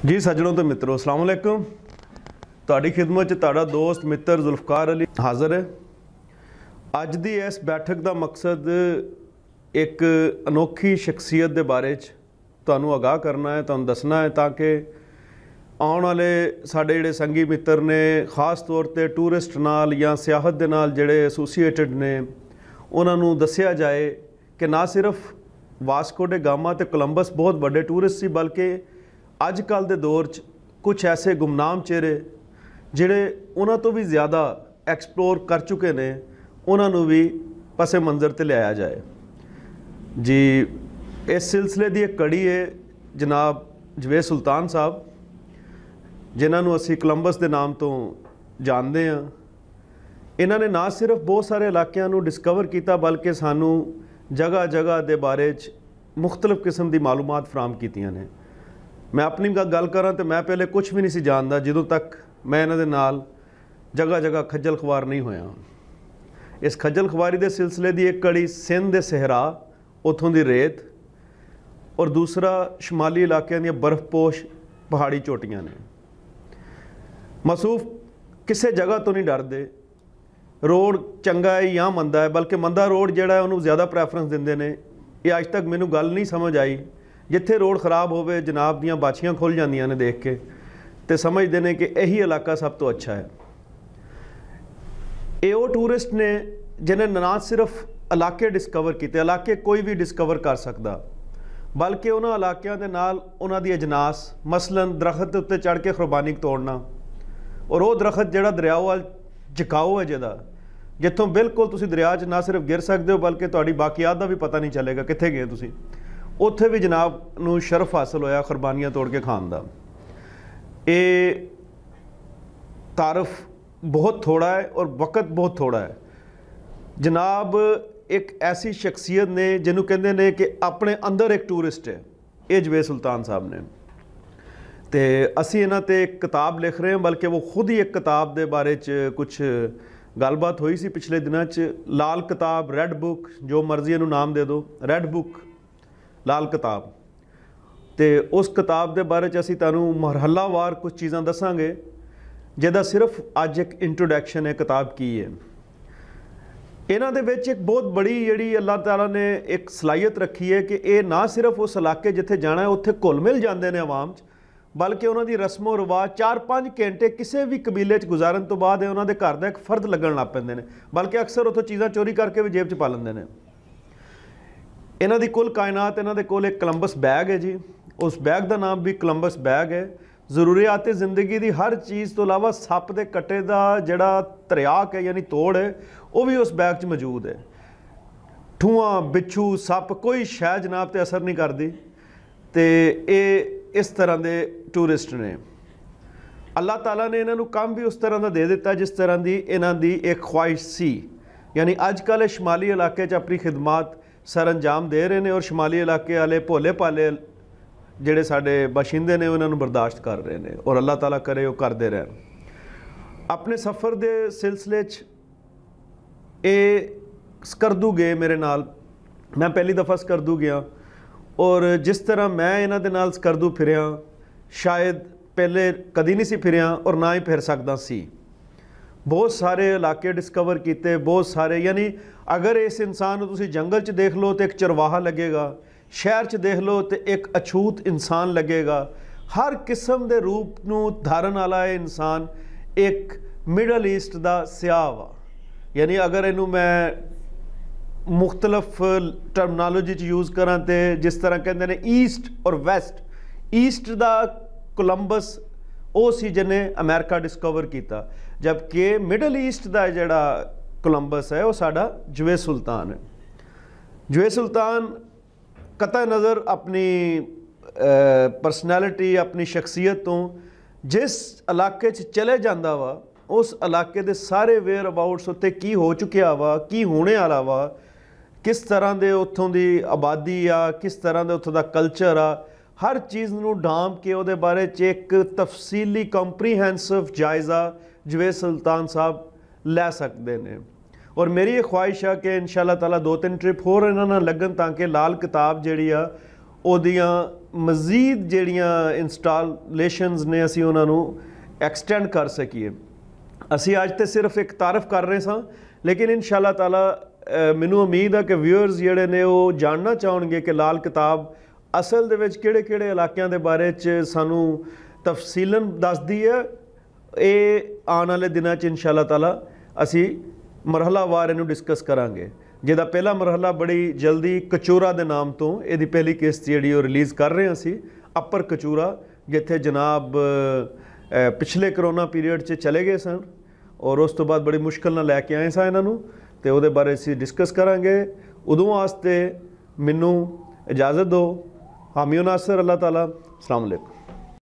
जी सज्जनों तो मित्रों अस्सलाम वालेकुम। तुहाडी खिदमत च तुहाडा दोस्त मित्र जुल्फकार अली हाज़र है। अज दी इस बैठक का मकसद एक अनोखी शख्सियत के बारे तुहानू आगाह करना है, तुहानू दसना है ताकि आने वाले साडे जिहड़े संगी मित्र ने खास तौर पर टूरिस्ट नाल या सियाहत दे नाल जिहड़े एसोसीएटेड ने उन्हां नू दस्सिया जाए कि ना सिर्फ वास्को डे गामा ते कोलंबस बहुत बड़े टूरिस्ट सी, बल्कि अजकल के दौर च कुछ ऐसे गुमनाम चेहरे जिहड़े उन्हां तो भी ज़्यादा एक्सप्लोर कर चुके ने, उन्हां भी पसे मंज़र ते लिया जाए। जी इस सिलसिले की एक कड़ी है जनाब जवेद सुल्तान साहब, जिन्होंने असी कोलंबस के नाम तो जानते हैं। इन्हों ने ना सिर्फ बहुत सारे इलाकों को डिस्कवर किया बल्कि सानू जगह जगह के बारे मुख्तलिफ किस्म की मालूमात फराहम कीतियां ने। मैं अपनी गल करा तो मैं पहले कुछ भी नहीं सी जानता जदों तक मैं इन्हां दे नाल जगह जगह खज्जल खुआर नहीं होया। इस खज्जल खुआरी के सिलसिले की एक कड़ी सिंध के सहरा उतों की रेत और दूसरा शुमाली इलाकों दी बर्फपोश पहाड़ी चोटियां ने। मसूफ किसी जगह तो नहीं डरते, रोड चंगा है या मंदा है, बल्कि मंदा रोड जिहड़ा है उन्होंने ज़्यादा प्रैफरेंस देंदे ने। ये अज तक मैनू गल नहीं समझ आई, जिथे रोड खराब होवे जनाब दियाँ बाछियाँ खुल जांदियां ने देख के, तो समझते हैं कि यही इलाका सब तो अच्छा है। ये वो टूरिस्ट ने जिन्हें ना सिर्फ इलाके डिस्कवर किए, इलाके कोई भी डिस्कवर कर सकता, बल्कि उन्होंने इलाकों के नाल उन्हां दी अजनास, मसलन दरख्त के उत्ते चढ़ के खुरबानी तोड़ना, और वो दरख्त जिहड़ा दरिया वाल झुकाओ है जिहदा जिथों बिल्कुल तुसीं दरिया च ना सिर्फ गिर सकते हो बल्कि तुहाडी बाकियात दा भी पता नहीं चलेगा कित्थे गए तुसीं। उत्थे भी जनाब नूं शरफ हासिल होया खुरबानियां तोड़ के खाण दा। ये तारफ बहुत थोड़ा है और वक़्त बहुत थोड़ा है। जनाब एक ऐसी शख्सियत ने जिन्हों कहते हैं कि अपने अंदर एक टूरिस्ट है, ये जवेद सुल्तान साहब ने। तो असी इन्हां ते एक किताब लिख रहे हैं, बल्कि वो खुद ही एक किताब के बारे च कुछ गलबात हुई सी पिछले दिनों च। लाल किताब, रैड बुक, जो मर्जी इहनूं नाम दे दो, रैड बुक लाल किताब। तो उस किताब के बारे च असी तुहानूं मरहलावार कुछ चीज़ां दसांगे, जिहदा सिर्फ अज एक इंट्रोडक्शन है किताब की है। इन्हां दे विच एक बहुत बड़ी जिहड़ी अल्लाह ताला ने एक सलाहियत रखी है कि ये ना सिर्फ उस इलाके जिथे जाना है उत्थे घुल मिल जाते हैं आवाम च, बल्कि उन्हों की रस्मो रिवाज 4-5 घंटे किसी भी कबीले गुजारन तो बाद उन्होंने घर का एक फर्द लगन लग पेंदे ने, बल्कि अक्सर उतों चीज़ां चोरी करके भी जेब च पा लेंदे ने। इन्हां दी कुल कायनात, इन्हां दे कोल एक कोलंबस बैग है जी, उस बैग का नाम भी कोलंबस बैग है। जरूरियात जिंदगी की हर चीज़ तो इलावा सप के कट्टे का जिहड़ा तरियाक है यानी तोड़ है, वह भी उस बैग च मौजूद है। ठूआं, बिच्छू, सप, कोई शै जनाब ते असर नहीं करती। तो ये इस तरह के टूरिस्ट ने। अल्लाह ताला ने इन्हों काम भी उस तरह का दे दिता जिस तरह की इन्हां दी एक ख्वाहिश सी। यानी अजकल शुमाली इलाके च अपनी खिदमात सर अंजाम दे रहे हैं और शुमाली इलाके वाले भोले भाले जिहड़े साडे बाशिंदे ने उन्होंने बर्दाश्त कर रहे हैं, और अल्लाह ताला करे वो करते रहन। अपने सफ़र के सिलसिले स्कर्दू गए मेरे नाल, मैं पहली दफ़ा स्कर्दू गया, और जिस तरह मैं इन्हां दे नाल स्कर्दू फिरिया शायद पहले कदी नहीं सी फिरिया और ना ही फिर सकता सी। बहुत सारे इलाके डिस्कवर किए, बहुत सारे, यानी अगर इस इंसान को तुसीं जंगल च देख लो तो एक चरवाहा लगेगा, शहर च देख लो तो एक अछूत इंसान लगेगा। हर किस्म के रूप नूं धारण वाला है इंसान एक मिडल ईस्ट का सियाह वा। यानी अगर इनू मैं मुख्तलफ टर्मनोलॉजी यूज़ करा तो जिस तरह कहते हैं ईस्ट और वैस्ट, ईस्ट का कोलंबस वो सी जिन्हें अमेरिका डिस्कवर किया, जबकि मिडल ईस्ट का जोड़ा कोलंबस है वो साडा जवेद सुल्तान है। जवेद सुल्तान कतई नज़र अपनी परसनैलिटी, अपनी शख्सियत तो जिस इलाके चले जाता वा उस इलाके के सारे वेयर अबाउट्स उत्ते की हो चुकिया वा, की होने वाला वा, किस तरह के उत्थों की आबादी आ, किस तरह के उत्थों का कल्चर आ, हर चीज़ नूं ढांप के उहदे बारे च एक तफसीली कंप्रीहेंसिव जायज़ा जवेद सुल्तान साहब लै सकते हैं। और मेरी ये ख्वाहिश है कि इंशाअल्लाह ताला 2-3 ट्रिप होर इन्हां नाल लगन ताकि लाल किताब जिहड़ी आ ओदियां ਮਜ਼ੀਦ ਜਿਹੜੀਆਂ ਇੰਸਟਾਲੇਸ਼ਨਸ ਨੇ ਅਸੀਂ ਉਹਨਾਂ ਨੂੰ ਐਕਸਟੈਂਡ ਕਰ ਸਕੀਏ। ਅਸੀਂ ਅੱਜ ਤੇ ਸਿਰਫ ਇੱਕ ਤਾਰਫ ਕਰ ਰਹੇ ਸਾਂ, ਲੇਕਿਨ ਇਨਸ਼ਾ ਅੱਲਾਹ ਤਾਲਾ ਮੈਨੂੰ ਉਮੀਦ ਹੈ ਕਿ ਵਿਊਅਰਸ ਜਿਹੜੇ ਨੇ ਉਹ ਜਾਣਨਾ ਚਾਹਣਗੇ ਕਿ ਲਾਲ ਕਿਤਾਬ ਅਸਲ ਦੇ ਵਿੱਚ ਕਿਹੜੇ ਇਲਾਕਿਆਂ ਦੇ ਬਾਰੇ 'ਚ ਸਾਨੂੰ ਤਫਸੀਲਨ ਦੱਸਦੀ ਹੈ। ਇਹ ਆਉਣ ਵਾਲੇ ਦਿਨਾਂ 'ਚ ਇਨਸ਼ਾ ਅੱਲਾਹ ਤਾਲਾ ਅਸੀਂ ਮਰਹਲਾਵਾਰ ਇਹਨੂੰ ਡਿਸਕਸ ਕਰਾਂਗੇ, ਜਿਹਦਾ ਪਹਿਲਾ ਮਰਹਲਾ ਬੜੀ ਜਲਦੀ ਕਚੂਰਾ ਦੇ ਨਾਮ ਤੋਂ ਇਹਦੀ ਪਹਿਲੀ ਕਿਸ਼ਤ ਜਿਹੜੀ ਉਹ ਰਿਲੀਜ਼ ਕਰ ਰਹੇ ਹਾਂ ਅਸੀਂ, ਅਪਰ ਕਚੂਰਾ, ਜਿੱਥੇ ਜਨਾਬ ਪਿਛਲੇ ਕਰੋਨਾ ਪੀਰੀਅਡ 'ਚ ਚਲੇ ਗਏ ਸਨ ਔਰ ਉਸ ਤੋਂ ਬਾਅਦ ਬੜੀ ਮੁਸ਼ਕਿਲ ਨਾਲ ਲੈ ਕੇ ਆਏ ਸਾਂ ਇਹਨਾਂ ਨੂੰ, ਤੇ ਉਹਦੇ ਬਾਰੇ ਅਸੀਂ ਡਿਸਕਸ ਕਰਾਂਗੇ। ਉਦੋਂ ਵਾਸਤੇ ਮੈਨੂੰ ਇਜਾਜ਼ਤ ਦਿਓ। ਹਾਮੀ ਨਾਸਰ, ਅੱਲਾਹ ਤਾਲਾ। अस्सलाम वालेकुम।